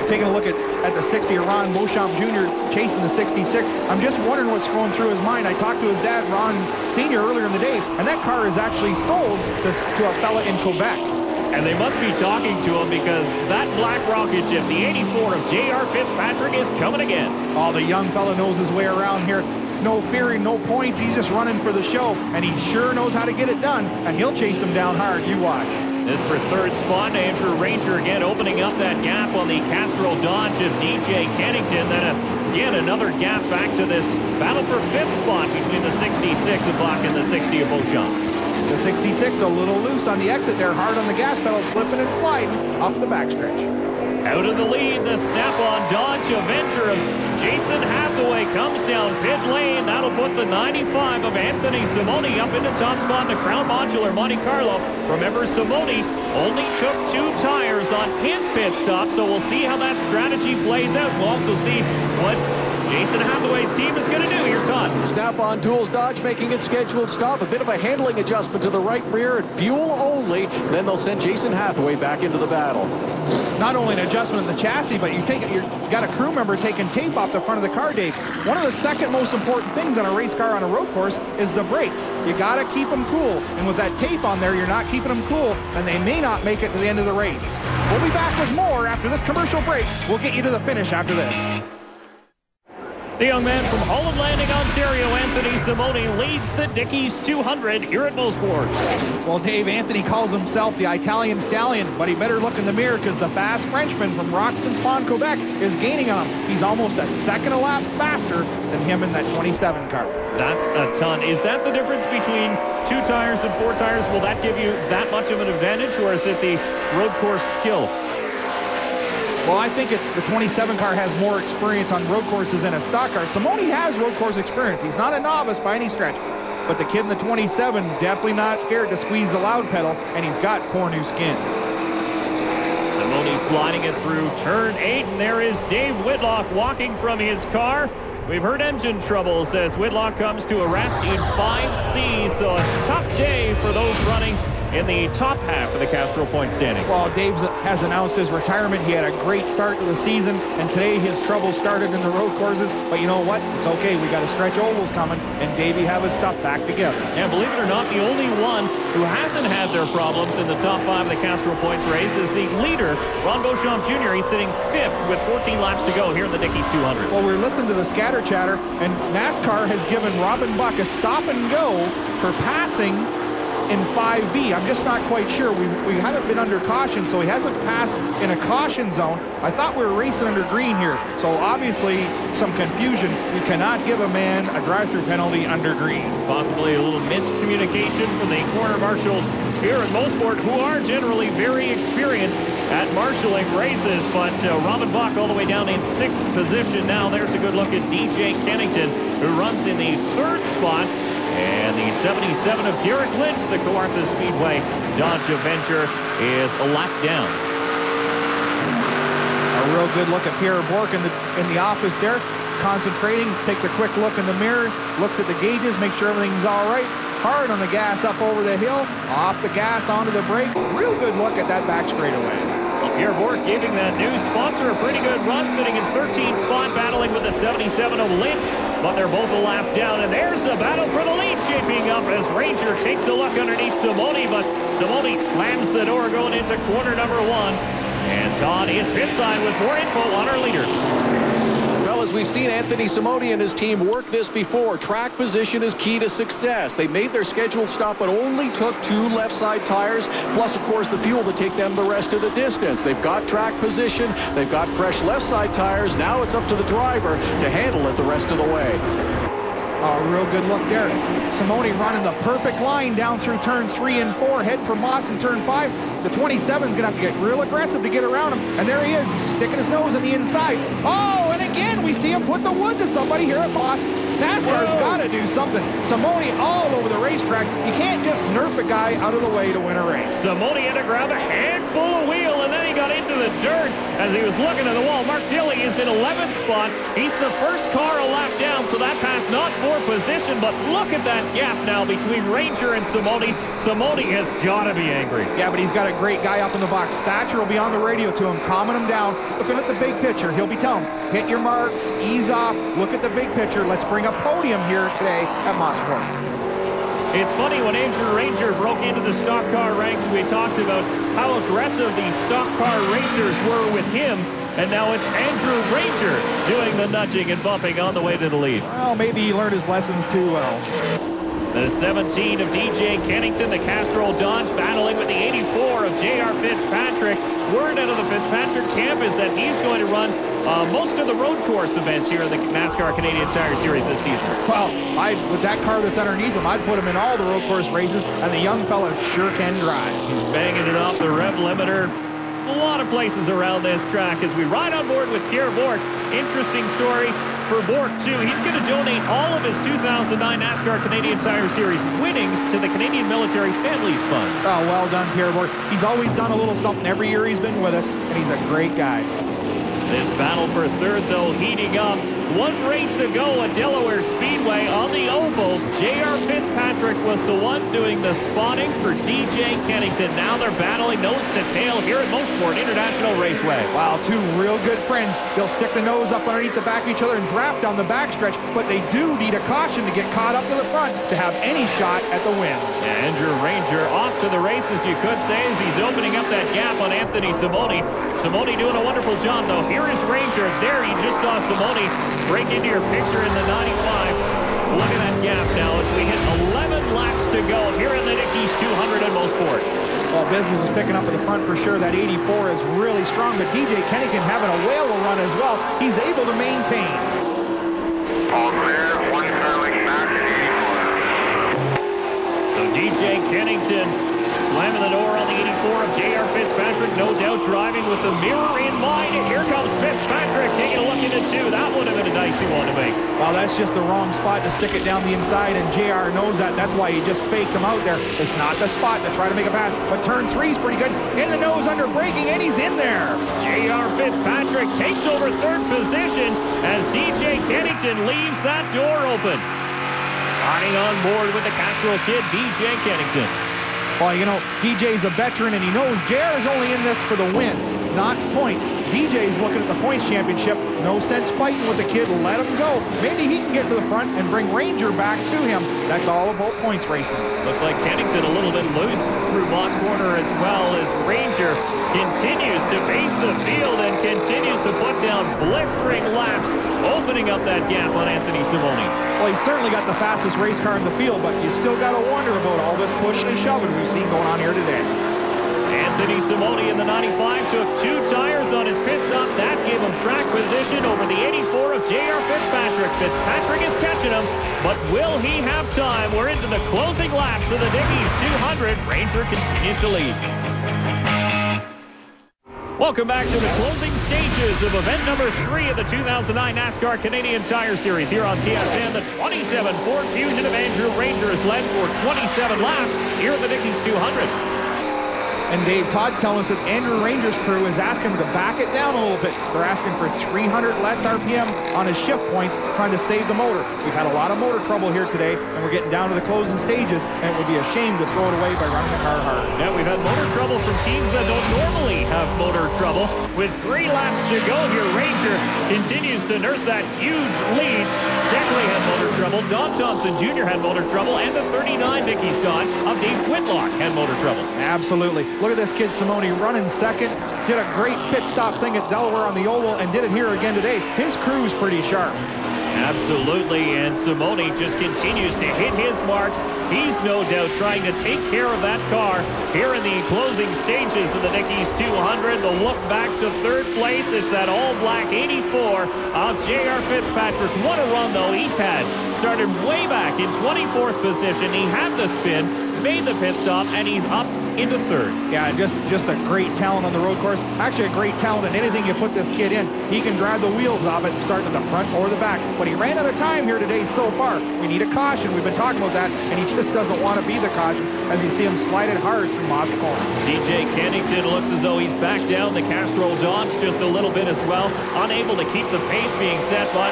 taking a look at the 60 of Ron Beauchamp Jr. chasing the 66. I'm just wondering what's going through his mind. I talked to his dad, Ron Sr., earlier in the day, and that car is actually sold to a fella in Quebec. And they must be talking to him because that black rocket ship, the 84 of JR Fitzpatrick, is coming again. Oh, the young fella knows his way around here. No fearing, no points. He's just running for the show, and he sure knows how to get it done, and he'll chase him down hard. You watch. This for third spot. Andrew Ranger again opening up that gap on the Castrol Dodge of DJ Kennington. Then again another gap back to this battle for fifth spot between the 66 of Bach and the 60 of Beauchamp. The 66 a little loose on the exit there, hard on the gas pedal, slipping and sliding up the backstretch. Out of the lead, the snap-on Dodge Avenger of Jason Hathaway comes down pit lane. That'll put the 95 of Anthony Simone up into top spot in the Crown Modular Monte Carlo. Remember, Simone only took 2 tires on his pit stop, so we'll see how that strategy plays out. We'll also see what Jason Hathaway's team is going to do. Here's Todd. Snap-on Tools Dodge making its scheduled stop. A bit of a handling adjustment to the right rear and fuel only. Then they'll send Jason Hathaway back into the battle. Not only an adjustment in the chassis, but you got a crew member taking tape off the front of the car, Dave. One of the second most important things on a race car on a road course is the brakes. You got to keep them cool. And with that tape on there, you're not keeping them cool, and they may not make it to the end of the race. We'll be back with more after this commercial break. We'll get you to the finish after this. The young man from Holland Landing, Ontario, Anthony Simone, leads the Dickies 200 here at Mosport. Well, Dave, Anthony calls himself the Italian Stallion, but he better look in the mirror because the fast Frenchman from Roxton Spawn, Quebec is gaining on him. He's almost a second a lap faster than him in that 27 car. That's a ton. Is that the difference between 2 tires and 4 tires? Will that give you that much of an advantage, or is it the road course skill? Well, I think it's the 27 car has more experience on road courses than a stock car. Simone has road course experience. He's not a novice by any stretch. But the kid in the 27, definitely not scared to squeeze the loud pedal, and he's got 4 new skins. Simone sliding it through turn 8, and there is Dave Whitlock walking from his car. We've heard engine troubles as Whitlock comes to a rest in 5C, so a tough day for those running in the top half of the Castrol point standings. Well, Dave has announced his retirement. He had a great start to the season, and today his troubles started in the road courses. But you know what? It's okay. We got a stretch ovals coming, and Davey have his stuff back together. Yeah, believe it or not, the only one who hasn't had their problems in the top 5 of the Castrol points race is the leader, Ron Beauchamp Jr. He's sitting 5th with 14 laps to go here in the Dickies 200. Well, we're listening to the scatter chatter, and NASCAR has given Robin Buck a stop and go for passing in 5B. I'm just not quite sure. We haven't been under caution, so he hasn't passed in a caution zone. I thought we were racing under green here, so obviously some confusion. You cannot give a man a drive-through penalty under green. Possibly a little miscommunication from the corner marshals here at Mosport, who are generally very experienced at marshalling races, but Robin Buck all the way down in 6th position now. There's a good look at DJ Kennington, who runs in the 3rd spot. And the 77 of Derek Lynch, the Kawartha Speedway Dodge Avenger, is a lap down. A real good look at Pierre Bourque in the office there, concentrating, takes a quick look in the mirror, looks at the gauges, makes sure everything's all right. Hard on the gas up over the hill, off the gas onto the brake. Real good look at that back straightaway. Well, Pierre Bourque giving that new sponsor a pretty good run, sitting in 13th spot, battling with the 77 of Lynch, but they're both a lap down, and there's the battle for the lead shaping up as Ranger takes a look underneath Simone, but Simone slams the door going into corner number 1. And Todd is pit side with more info on our leader. Fellas, we've seen Anthony Simone and his team work this before. Track position is key to success. They made their scheduled stop, but only took 2 left side tires, plus, of course, the fuel to take them the rest of the distance. They've got track position. They've got fresh left side tires. Now it's up to the driver to handle it the rest of the way. Oh, real good look there. Simone running the perfect line down through turns 3 and 4, head for Moss in turn 5. The 27's gonna have to get real aggressive to get around him, and there he is, he's sticking his nose in the inside. Oh, and again, we see him put the wood to somebody here at Moss. NASCAR's gotta do something. Simone all over the racetrack. You can't just nerf a guy out of the way to win a race. Simone had to grab a handful of wheel, and then he got into the dirt as he was looking at the wall. Mark Dilley is in 11th spot. He's the first car a lap down, so that pass not for position, but look at that gap now between Ranger and Simone. Simone has got to be angry. Yeah, but he's got a great guy up in the box. Thatcher will be on the radio to him, calming him down, looking at the big picture. He'll be telling him, hit your marks, ease off, look at the big picture. Let's bring a podium here today at Mosport. It's funny, when Andrew Ranger broke into the stock car ranks, we talked about how aggressive the stock car racers were with him, and now it's Andrew Ranger doing the nudging and bumping on the way to the lead. Well, maybe he learned his lessons too well. The 17 of DJ Kennington, the Castrol Dodge, battling with the 84 of JR Fitzpatrick. Word out of the Fitzpatrick camp is that he's going to run most of the road course events here in the NASCAR Canadian Tire Series this season. Well, with that car that's underneath him, I'd put him in all the road course races, and the young fella sure can drive. He's banging it off the rev limiter. A lot of places around this track as we ride on board with Pierre Bourque. Interesting story for Bourque, too. He's going to donate all of his 2009 NASCAR Canadian Tire Series winnings to the Canadian Military Families Fund. Oh, well done, Pierre Bourque. He's always done a little something every year he's been with us, and he's a great guy. This battle for third, though, heating up. One race ago at Delaware Speedway on the oval, JR Fitzpatrick was the one doing the spotting for DJ Kennington. Now they're battling nose to tail here at Mosport International Raceway. Wow, two real good friends. They'll stick the nose up underneath the back of each other and draft down the backstretch, but they do need a caution to get caught up to the front to have any shot at the win. Yeah, Andrew Ranger off to the races, you could say, as he's opening up that gap on Anthony Simone. Simone doing a wonderful job, though. Here is Ranger. There you just saw Simone break into your picture in the 95. Look at that gap now as we hit 11 laps to go here in the Dickies 200 at Mosport. Well, business is picking up at the front for sure. That 84 is really strong, but DJ Kennington having a whale of a run as well. He's able to maintain. All clear, one curling back at 84. So DJ Kennington slamming the door on the 84 of JR Fitzpatrick, no doubt driving with the mirror in mind. Here comes Fitzpatrick taking a look into two. That would have been a dicey one to make. Well, that's just the wrong spot to stick it down the inside, and JR knows that. That's why he just faked him out there. It's not the spot to try to make a pass, but turn three is pretty good. In the nose under braking, and he's in there. JR Fitzpatrick takes over third position as DJ Kennington leaves that door open. Riding on board with the Castrol kid, DJ Kennington. Well, you know, DJ's a veteran, and he knows JR is only in this for the win, not points. DJ's looking at the points championship. No sense fighting with the kid. Let him go. Maybe he can get to the front and bring Ranger back to him. That's all about points racing. Looks like Kennington a little bit loose through Moss Corner as well, as Ranger continues to pace the field and continues to put down blistering laps, opening up that gap on Anthony Simone. Well, he's certainly got the fastest race car in the field, but you still got to wonder about all this pushing and shoving we've seen going on here today. Anthony Simone in the 95 took two tires on his pit stop. That gave him track position over the 84 of JR Fitzpatrick. Fitzpatrick is catching him, but will he have time? We're into the closing laps of the Dickies 200. Ranger continues to lead. Welcome back to the closing stages of event number 3 of the 2009 NASCAR Canadian Tire Series here on TSN. The 27 Ford Fusion of Andrew Ranger is led for 27 laps here at the Dickies 200. And Dave, Todd's telling us that Andrew Ranger's crew is asking him to back it down a little bit. They're asking for 300 less RPM on his shift points, trying to save the motor. We've had a lot of motor trouble here today, and we're getting down to the closing stages, and it would be a shame to throw it away by running the car hard. Yeah, we've had motor trouble from teams that don't normally have motor trouble. With 3 laps to go here, Ranger continues to nurse that huge lead. Steckley had motor trouble. Don Thompson Jr. had motor trouble, and the 39 Dickies Dodge of Dave Whitlock had motor trouble. Absolutely. Look at this kid, Simone, running second. Did a great pit stop thing at Delaware on the oval and did it here again today. His crew's pretty sharp. Absolutely, and Simone just continues to hit his marks. He's no doubt trying to take care of that car here in the closing stages of the Dickies 200. The look back to third place, it's that all-black 84 of JR Fitzpatrick. What a run, though, he's had. Started way back in 24th position. He had the spin, made the pit stop, and he's up into third. Yeah, just a great talent on the road course. Actually, a great talent in anything you put this kid in. He can drive the wheels off it, starting at the front or the back. But he ran out of time here today so far. We need a caution. We've been talking about that, and he just doesn't want to be the caution as you see him slide it hard through Mosport. DJ Kennington looks as though he's back down the Castro Dodge just a little bit as well, unable to keep the pace being set by